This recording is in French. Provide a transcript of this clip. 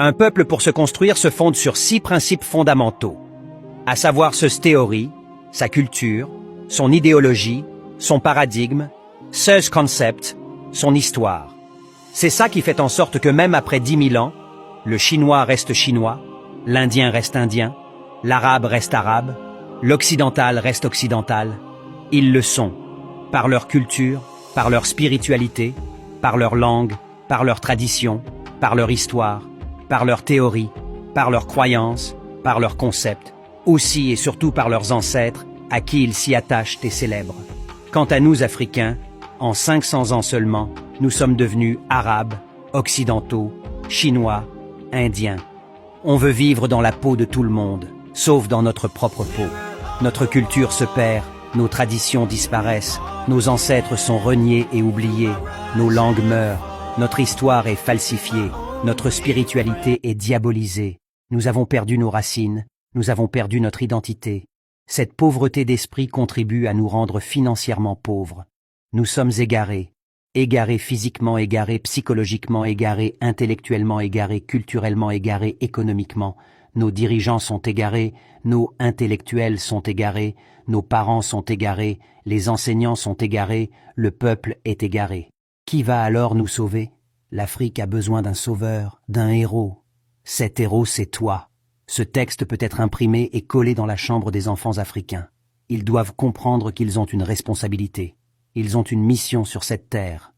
Un peuple pour se construire se fonde sur 6 principes fondamentaux, à savoir ce théorie, sa culture, son idéologie, son paradigme, ce concept, son histoire. C'est ça qui fait en sorte que même après 10 000 ans, le chinois reste chinois, l'indien reste indien, l'arabe reste arabe, l'occidental reste occidental. Ils le sont, par leur culture, par leur spiritualité, par leur langue, par leur tradition, par leur histoire, par leur théorie, par leurs croyances, par leurs concepts, aussi et surtout par leurs ancêtres, à qui ils s'y attachent et célèbrent. Quant à nous, Africains, en 500 ans seulement, nous sommes devenus arabes, occidentaux, chinois, indiens. On veut vivre dans la peau de tout le monde, sauf dans notre propre peau. Notre culture se perd, nos traditions disparaissent, nos ancêtres sont reniés et oubliés, nos langues meurent, notre histoire est falsifiée, notre spiritualité est diabolisée. Nous avons perdu nos racines, nous avons perdu notre identité. Cette pauvreté d'esprit contribue à nous rendre financièrement pauvres. Nous sommes égarés. Égarés physiquement, égarés psychologiquement, égarés intellectuellement, égarés culturellement, égarés économiquement. Nos dirigeants sont égarés, nos intellectuels sont égarés, nos parents sont égarés, les enseignants sont égarés, le peuple est égaré. Qui va alors nous sauver? L'Afrique a besoin d'un sauveur, d'un héros. Cet héros, c'est toi. Ce texte peut être imprimé et collé dans la chambre des enfants africains. Ils doivent comprendre qu'ils ont une responsabilité. Ils ont une mission sur cette terre.